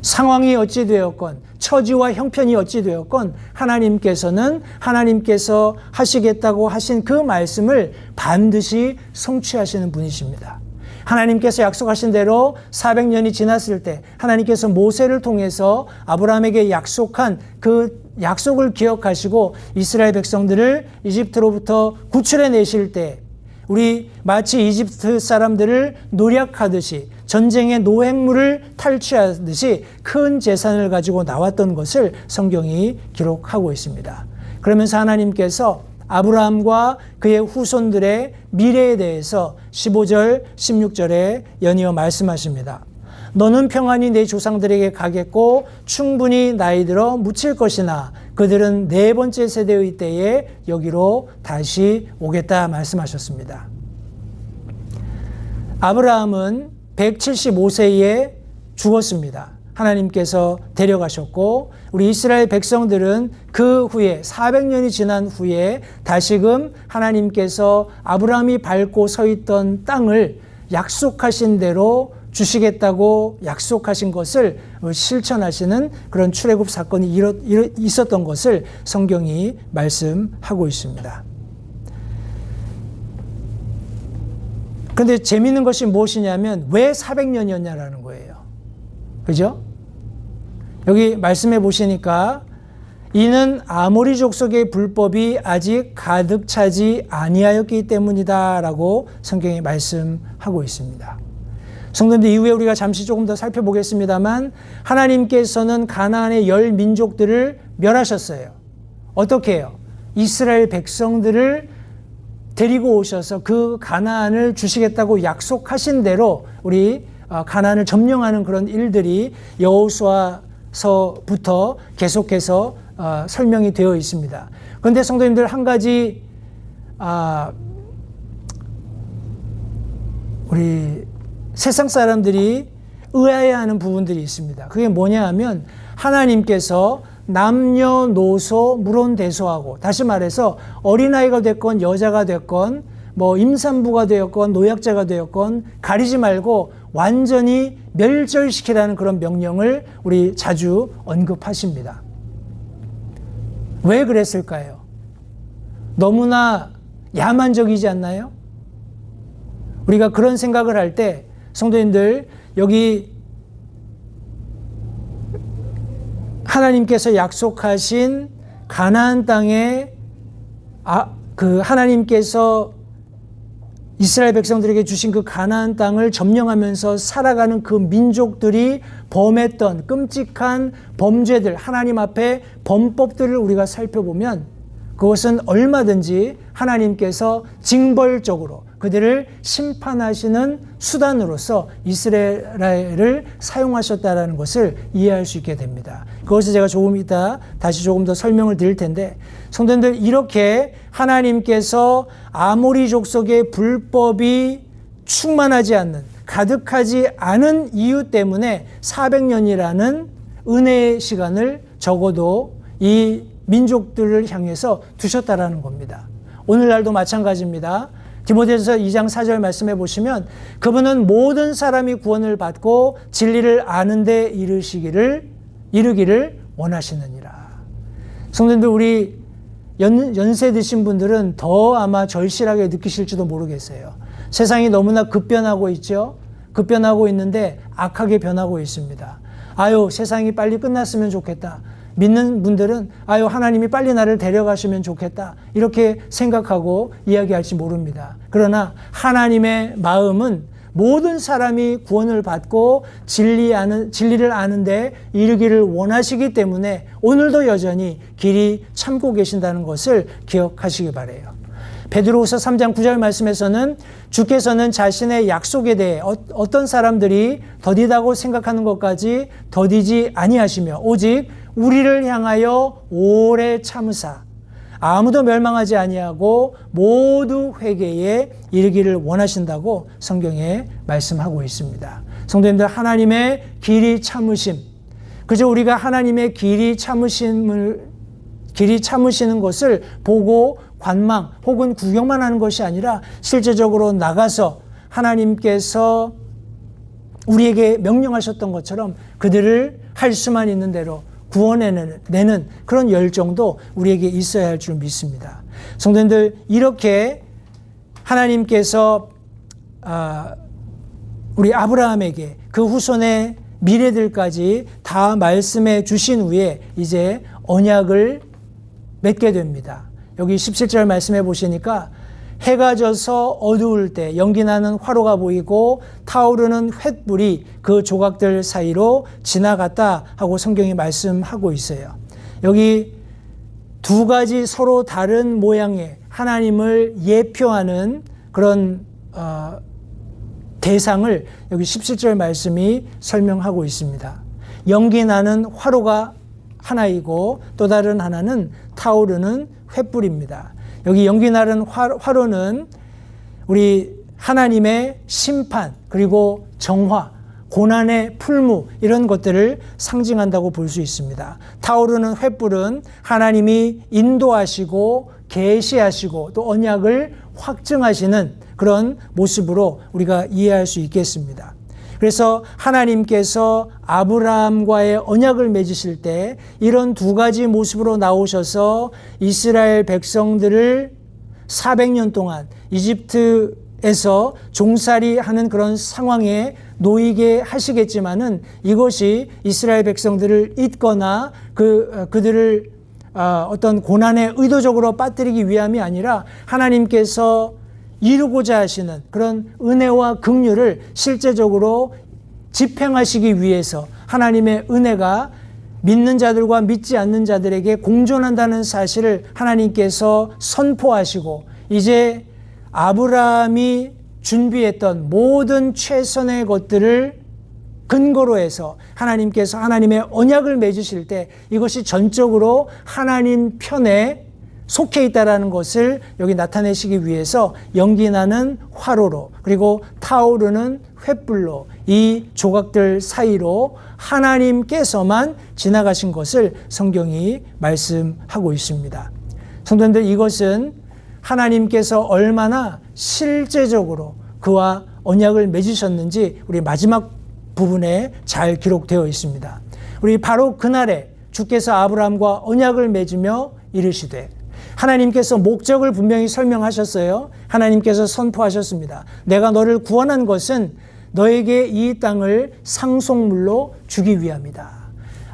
상황이 어찌 되었건 처지와 형편이 어찌 되었건 하나님께서는 하나님께서 하시겠다고 하신 그 말씀을 반드시 성취하시는 분이십니다. 하나님께서 약속하신 대로 400년이 지났을 때 하나님께서 모세를 통해서 아브라함에게 약속한 그 약속을 기억하시고 이스라엘 백성들을 이집트로부터 구출해 내실 때 우리 마치 이집트 사람들을 노략하듯이 전쟁의 노획물을 탈취하듯이 큰 재산을 가지고 나왔던 것을 성경이 기록하고 있습니다. 그러면서 하나님께서 아브라함과 그의 후손들의 미래에 대해서 15절, 16절에 연이어 말씀하십니다. 너는 평안히 내 조상들에게 가겠고 충분히 나이 들어 묻힐 것이나 그들은 네 번째 세대의 때에 여기로 다시 오겠다 말씀하셨습니다. 아브라함은 175세에 죽었습니다. 하나님께서 데려가셨고 우리 이스라엘 백성들은 그 후에 400년이 지난 후에 다시금 하나님께서 아브라함이 밟고 서 있던 땅을 약속하신 대로 주시겠다고 약속하신 것을 실천하시는 그런 출애굽 사건이 있었던 것을 성경이 말씀하고 있습니다. 그런데 재미있는 것이 무엇이냐면 왜 400년이었냐라는 거예요. 그죠? 여기 말씀해 보시니까 이는 아모리 족속의 불법이 아직 가득 차지 아니하였기 때문이다라고 성경이 말씀하고 있습니다. 성도님들, 이후에 우리가 잠시 조금 더 살펴보겠습니다만 하나님께서는 가나안의 10민족들을 멸하셨어요. 어떻게 해요? 이스라엘 백성들을 데리고 오셔서 그 가나안을 주시겠다고 약속하신 대로 우리 가나안을 점령하는 그런 일들이 여호수아서부터 계속해서 설명이 되어 있습니다. 그런데 성도님들, 한 가지 우리 세상 사람들이 의아해하는 부분들이 있습니다. 그게 뭐냐 하면 하나님께서 남녀노소 물론대소하고, 다시 말해서 어린아이가 됐건 여자가 됐건 뭐 임산부가 되었건 노약자가 되었건 가리지 말고 완전히 멸절시키라는 그런 명령을 우리 자주 언급하십니다. 왜 그랬을까요? 너무나 야만적이지 않나요? 우리가 그런 생각을 할 때 성도님들, 여기 하나님께서 약속하신 가나안 땅에 그 하나님께서 이스라엘 백성들에게 주신 그 가나안 땅을 점령하면서 살아가는 그 민족들이 범했던 끔찍한 범죄들, 하나님 앞에 범법들을 우리가 살펴보면 그것은 얼마든지 하나님께서 징벌적으로, 그들을 심판하시는 수단으로서 이스라엘을 사용하셨다는 것을 이해할 수 있게 됩니다. 그것을 제가 조금 이따 다시 조금 더 설명을 드릴 텐데, 성도님들, 이렇게 하나님께서 아모리 족속의 불법이 충만하지 않는, 가득하지 않은 이유 때문에 400년이라는 은혜의 시간을 적어도 이 민족들을 향해서 두셨다라는 겁니다. 오늘날도 마찬가지입니다. 디모데전서 2장 4절 말씀해 보시면 그분은 모든 사람이 구원을 받고 진리를 아는 데 이르기를 원하시느니라. 성도님들, 우리 연세 드신 분들은 더 아마 절실하게 느끼실지도 모르겠어요. 세상이 너무나 급변하고 있죠. 급변하고 있는데 악하게 변하고 있습니다. 아유, 세상이 빨리 끝났으면 좋겠다. 믿는 분들은 아유, 하나님이 빨리 나를 데려가시면 좋겠다, 이렇게 생각하고 이야기할지 모릅니다. 그러나 하나님의 마음은 모든 사람이 구원을 받고 진리를 아는데 이르기를 원하시기 때문에 오늘도 여전히 길이 참고 계신다는 것을 기억하시기 바라요. 베드로후서 3장 9절 말씀에서는 주께서는 자신의 약속에 대해 어떤 사람들이 더디다고 생각하는 것까지 더디지 아니하시며 오직 우리를 향하여 오래 참으사 아무도 멸망하지 아니하고 모두 회개에 이르기를 원하신다고 성경에 말씀하고 있습니다. 성도님들, 하나님의 길이 참으심, 그저 우리가 하나님의 길이 참으시는 것을 보고 관망 혹은 구경만 하는 것이 아니라 실제적으로 나가서 하나님께서 우리에게 명령하셨던 것처럼 그들을 할 수만 있는 대로 구원해내는 그런 열정도 우리에게 있어야 할 줄 믿습니다. 성도님들, 이렇게 하나님께서 우리 아브라함에게 그 후손의 미래들까지 다 말씀해 주신 후에 이제 언약을 맺게 됩니다. 여기 17절 말씀해 보시니까 해가 져서 어두울 때 연기나는 화로가 보이고 타오르는 횃불이 그 조각들 사이로 지나갔다 하고 성경이 말씀하고 있어요. 여기 두 가지 서로 다른 모양의 하나님을 예표하는 그런 대상을 여기 17절 말씀이 설명하고 있습니다. 연기나는 화로가 하나이고 또 다른 하나는 타오르는 횃불입니다. 여기 연기나는 화로는 우리 하나님의 심판, 그리고 정화, 고난의 풀무, 이런 것들을 상징한다고 볼 수 있습니다. 타오르는 횃불은 하나님이 인도하시고 계시하시고 또 언약을 확증하시는 그런 모습으로 우리가 이해할 수 있겠습니다. 그래서 하나님께서 아브라함과의 언약을 맺으실 때 이런 두 가지 모습으로 나오셔서 이스라엘 백성들을 400년 동안 이집트에서 종살이하는 그런 상황에 놓이게 하시겠지만은 이것이 이스라엘 백성들을 잊거나 그들을 어떤 고난에 의도적으로 빠뜨리기 위함이 아니라 하나님께서 이루고자 하시는 그런 은혜와 긍휼을 실제적으로 집행하시기 위해서 하나님의 은혜가 믿는 자들과 믿지 않는 자들에게 공존한다는 사실을 하나님께서 선포하시고 이제 아브라함이 준비했던 모든 최선의 것들을 근거로 해서 하나님께서 하나님의 언약을 맺으실 때 이것이 전적으로 하나님 편에 속해 있다라는 것을 여기 나타내시기 위해서 연기나는 화로로 그리고 타오르는 횃불로 이 조각들 사이로 하나님께서만 지나가신 것을 성경이 말씀하고 있습니다. 성도님들, 이것은 하나님께서 얼마나 실제적으로 그와 언약을 맺으셨는지 우리 마지막 부분에 잘 기록되어 있습니다. 우리 바로 그날에 주께서 아브라함과 언약을 맺으며 이르시되, 하나님께서 목적을 분명히 설명하셨어요. 하나님께서 선포하셨습니다. 내가 너를 구원한 것은 너에게 이 땅을 상속물로 주기 위함이다.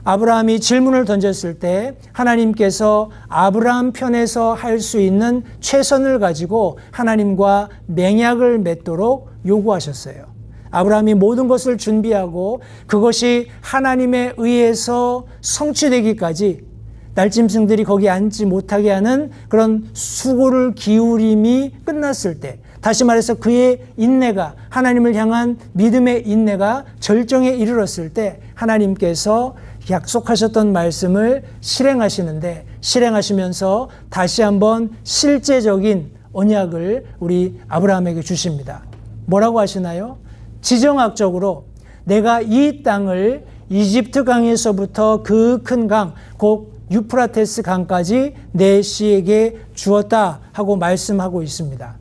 아브라함이 질문을 던졌을 때 하나님께서 아브라함 편에서 할 수 있는 최선을 가지고 하나님과 맹약을 맺도록 요구하셨어요. 아브라함이 모든 것을 준비하고 그것이 하나님에 의해서 성취되기까지 날짐승들이 거기 앉지 못하게 하는 그런 수고를 기울임이 끝났을 때, 다시 말해서 그의 인내가, 하나님을 향한 믿음의 인내가 절정에 이르렀을 때 하나님께서 약속하셨던 말씀을 실행하시는데, 실행하시면서 다시 한번 실제적인 언약을 우리 아브라함에게 주십니다. 뭐라고 하시나요? 지정학적으로 내가 이 땅을 이집트 강에서부터 그 큰 강, 곧 유프라테스 강까지 내 씨에게 주었다 하고 말씀하고 있습니다.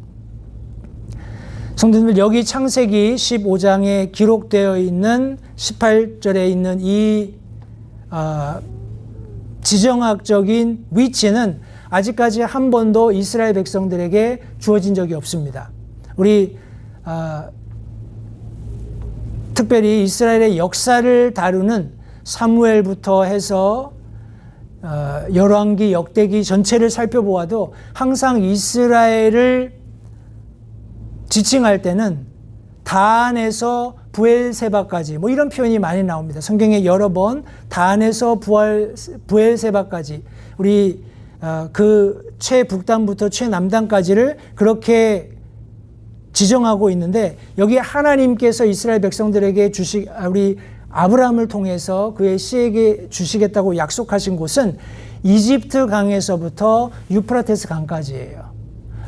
성도님들, 여기 창세기 15장에 기록되어 있는 18절에 있는 이 지정학적인 위치는 아직까지 한 번도 이스라엘 백성들에게 주어진 적이 없습니다. 우리 특별히 이스라엘의 역사를 다루는 사무엘부터 해서 열왕기, 역대기 전체를 살펴보아도 항상 이스라엘을 지칭할 때는 단에서 부엘세바까지, 뭐 이런 표현이 많이 나옵니다. 성경에 여러 번 단에서 부엘세바까지, 우리 그 최북단부터 최남단까지를 그렇게 지정하고 있는데, 여기 하나님께서 이스라엘 백성들에게 우리 아브라함을 통해서 그의 씨에게 주시겠다고 약속하신 곳은 이집트 강에서부터 유프라테스 강까지예요.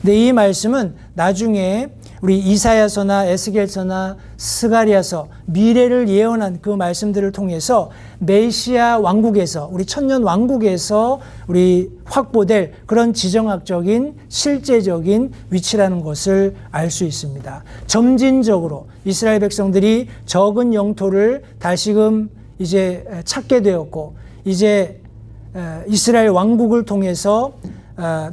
근데 이 말씀은 나중에 우리 이사야서나 에스겔서나 스가랴서, 미래를 예언한 그 말씀들을 통해서 메시아 왕국에서, 우리 천년 왕국에서 우리 확보될 그런 지정학적인 실제적인 위치라는 것을 알 수 있습니다. 점진적으로 이스라엘 백성들이 적은 영토를 다시금 이제 찾게 되었고, 이제 이스라엘 왕국을 통해서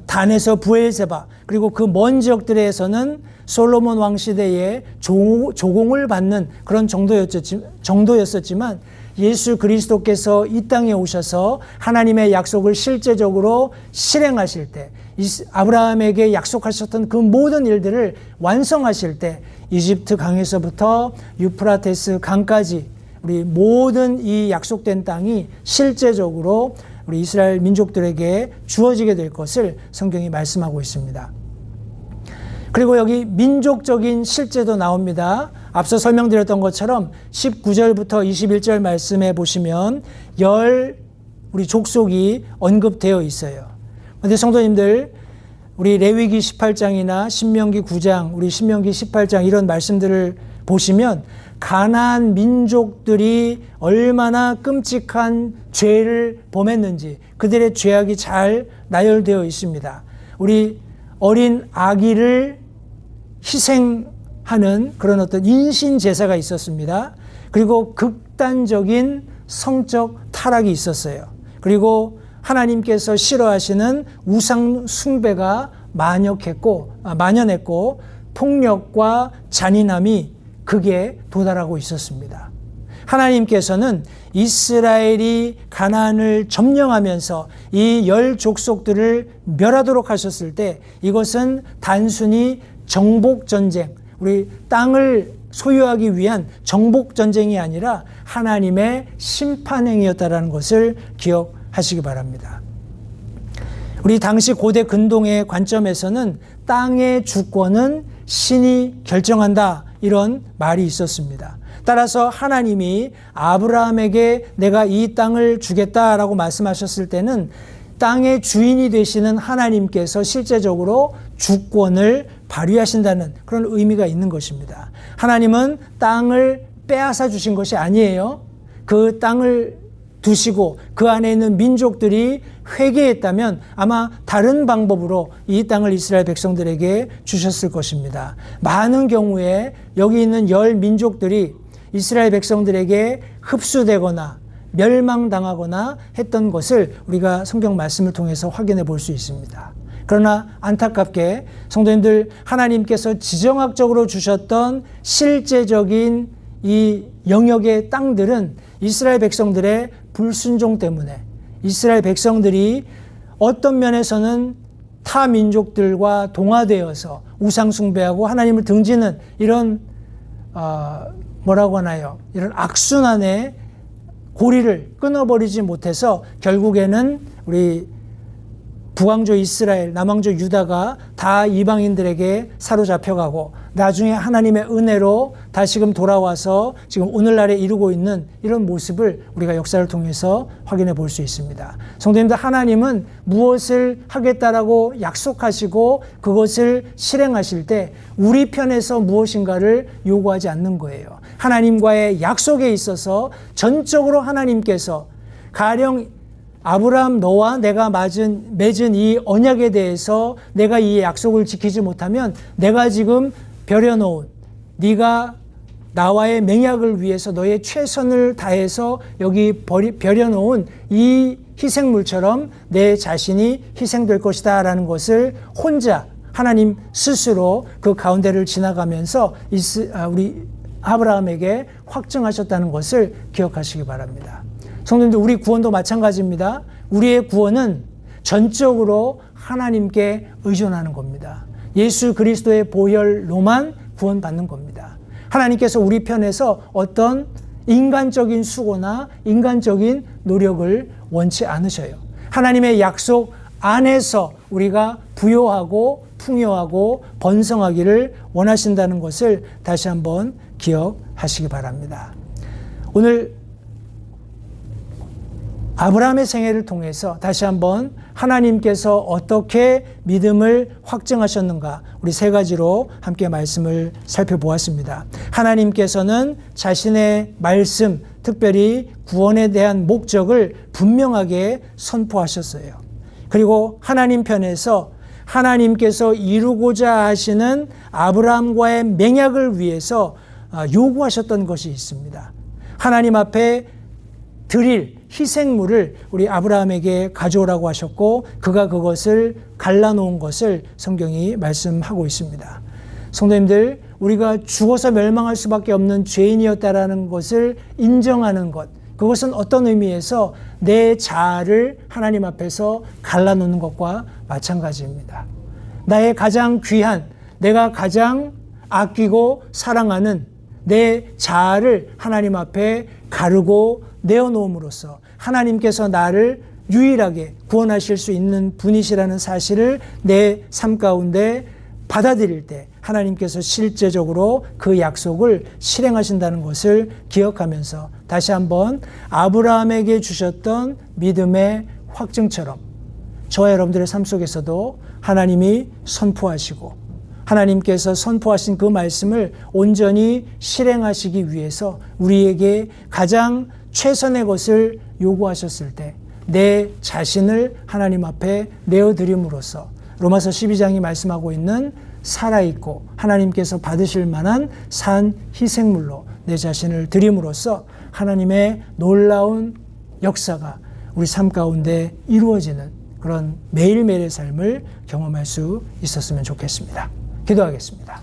단에서 부엘세바, 그리고 그 먼 지역들에서는 솔로몬 왕 시대에 조공을 받는 그런 정도였었지만, 예수 그리스도께서 이 땅에 오셔서 하나님의 약속을 실제적으로 실행하실 때, 아브라함에게 약속하셨던 그 모든 일들을 완성하실 때, 이집트 강에서부터 유프라테스 강까지 우리 모든 이 약속된 땅이 실제적으로 우리 이스라엘 민족들에게 주어지게 될 것을 성경이 말씀하고 있습니다. 그리고 여기 민족적인 실제도 나옵니다. 앞서 설명드렸던 것처럼 19절부터 21절 말씀에 보시면 우리 족속이 언급되어 있어요. 그런데 성도님들, 우리 레위기 18장이나 신명기 9장, 우리 신명기 18장 이런 말씀들을 보시면 가나안 민족들이 얼마나 끔찍한 죄를 범했는지 그들의 죄악이 잘 나열되어 있습니다. 우리 어린 아기를 희생하는 그런 어떤 인신 제사가 있었습니다. 그리고 극단적인 성적 타락이 있었어요. 그리고 하나님께서 싫어하시는 우상 숭배가 만연했고 폭력과 잔인함이 극에 도달하고 있었습니다. 하나님께서는 이스라엘이 가나안을 점령하면서 이 10족속들을 멸하도록 하셨을 때, 이것은 단순히 정복전쟁, 우리 땅을 소유하기 위한 정복전쟁이 아니라 하나님의 심판행위였다는 것을 기억하시기 바랍니다. 우리 당시 고대 근동의 관점에서는 땅의 주권은 신이 결정한다, 이런 말이 있었습니다. 따라서 하나님이 아브라함에게 내가 이 땅을 주겠다라고 말씀하셨을 때는 땅의 주인이 되시는 하나님께서 실제적으로 주권을 발휘하신다는 그런 의미가 있는 것입니다. 하나님은 땅을 빼앗아 주신 것이 아니에요. 그 땅을 두시고 그 안에 있는 민족들이 회개했다면 아마 다른 방법으로 이 땅을 이스라엘 백성들에게 주셨을 것입니다. 많은 경우에 여기 있는 10민족들이 이스라엘 백성들에게 흡수되거나 멸망당하거나 했던 것을 우리가 성경 말씀을 통해서 확인해 볼 수 있습니다. 그러나 안타깝게 성도님들, 하나님께서 지정학적으로 주셨던 실제적인 이 영역의 땅들은 이스라엘 백성들의 불순종 때문에, 이스라엘 백성들이 어떤 면에서는 타 민족들과 동화되어서 우상 숭배하고 하나님을 등지는 이런 뭐라고 하나요? 이런 악순환에 고리를 끊어버리지 못해서 결국에는 우리 북왕조 이스라엘, 남왕조 유다가 다 이방인들에게 사로잡혀가고 나중에 하나님의 은혜로 다시금 돌아와서 지금 오늘날에 이루고 있는 이런 모습을 우리가 역사를 통해서 확인해 볼 수 있습니다. 성도님들, 하나님은 무엇을 하겠다라고 약속하시고 그것을 실행하실 때 우리 편에서 무엇인가를 요구하지 않는 거예요. 하나님과의 약속에 있어서 전적으로 하나님께서 가령 아브라함 너와 내가 맺은 이 언약에 대해서 내가 이 약속을 지키지 못하면 내가 지금 벼려놓은 네가 나와의 맹약을 위해서 너의 최선을 다해서 여기 벼려놓은 이 희생물처럼 내 자신이 희생될 것이다 라는 것을 혼자 하나님 스스로 그 가운데를 지나가면서 우리 아브라함에게 확증하셨다는 것을 기억하시기 바랍니다. 성도님들, 우리 구원도 마찬가지입니다. 우리의 구원은 전적으로 하나님께 의존하는 겁니다. 예수 그리스도의 보혈로만 구원받는 겁니다. 하나님께서 우리 편에서 어떤 인간적인 수고나 인간적인 노력을 원치 않으셔요. 하나님의 약속 안에서 우리가 부요하고 풍요하고 번성하기를 원하신다는 것을 다시 한번 기억하시기 바랍니다. 오늘 아브라함의 생애를 통해서 다시 한번 하나님께서 어떻게 믿음을 확증하셨는가, 우리 세 가지로 함께 말씀을 살펴보았습니다. 하나님께서는 자신의 말씀, 특별히 구원에 대한 목적을 분명하게 선포하셨어요. 그리고 하나님 편에서 하나님께서 이루고자 하시는 아브라함과의 맹약을 위해서 요구하셨던 것이 있습니다. 하나님 앞에 드릴 희생물을 우리 아브라함에게 가져오라고 하셨고 그가 그것을 갈라놓은 것을 성경이 말씀하고 있습니다. 성도님들, 우리가 죽어서 멸망할 수밖에 없는 죄인이었다라는 것을 인정하는 것, 그것은 어떤 의미에서 내 자아를 하나님 앞에서 갈라놓는 것과 마찬가지입니다. 나의 가장 귀한, 내가 가장 아끼고 사랑하는 내 자아를 하나님 앞에 가르고 내어놓음으로써 하나님께서 나를 유일하게 구원하실 수 있는 분이시라는 사실을 내 삶 가운데 받아들일 때 하나님께서 실제적으로 그 약속을 실행하신다는 것을 기억하면서 다시 한번 아브라함에게 주셨던 믿음의 확증처럼 저와 여러분들의 삶 속에서도 하나님이 선포하시고 하나님께서 선포하신 그 말씀을 온전히 실행하시기 위해서 우리에게 가장 최선의 것을 요구하셨을 때 내 자신을 하나님 앞에 내어드림으로써 로마서 12장이 말씀하고 있는 살아있고 하나님께서 받으실 만한 산 희생물로 내 자신을 드림으로써 하나님의 놀라운 역사가 우리 삶 가운데 이루어지는 그런 매일매일의 삶을 경험할 수 있었으면 좋겠습니다. 기도하겠습니다.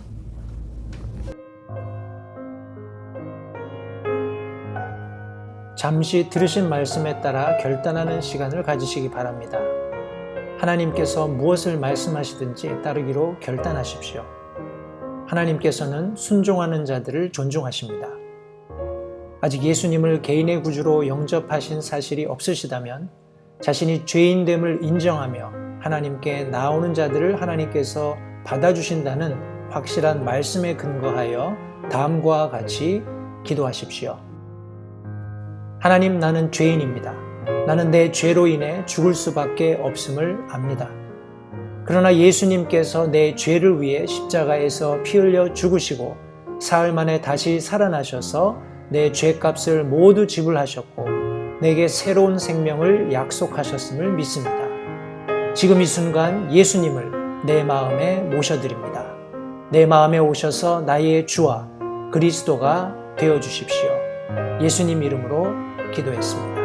잠시 들으신 말씀에 따라 결단하는 시간을 가지시기 바랍니다. 하나님께서 무엇을 말씀하시든지 따르기로 결단하십시오. 하나님께서는 순종하는 자들을 존중하십니다. 아직 예수님을 개인의 구주로 영접하신 사실이 없으시다면 자신이 죄인됨을 인정하며 하나님께 나오는 자들을 하나님께서 받아주신다는 확실한 말씀에 근거하여 다음과 같이 기도하십시오. 하나님, 나는 죄인입니다. 나는 내 죄로 인해 죽을 수밖에 없음을 압니다. 그러나 예수님께서 내 죄를 위해 십자가에서 피 흘려 죽으시고 사흘 만에 다시 살아나셔서 내 죄값을 모두 지불하셨고 내게 새로운 생명을 약속하셨음을 믿습니다. 지금 이 순간 예수님을 내 마음에 모셔드립니다. 내 마음에 오셔서 나의 주와 그리스도가 되어주십시오. 예수님 이름으로 기도했습니다.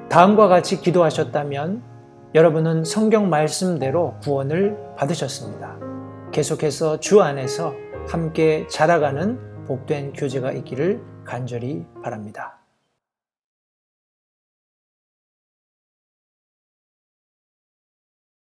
다음과 같이 기도하셨다면 여러분은 성경 말씀대로 구원을 받으셨습니다. 계속해서 주 안에서 함께 자라가는 복된 교제가 있기를 간절히 바랍니다.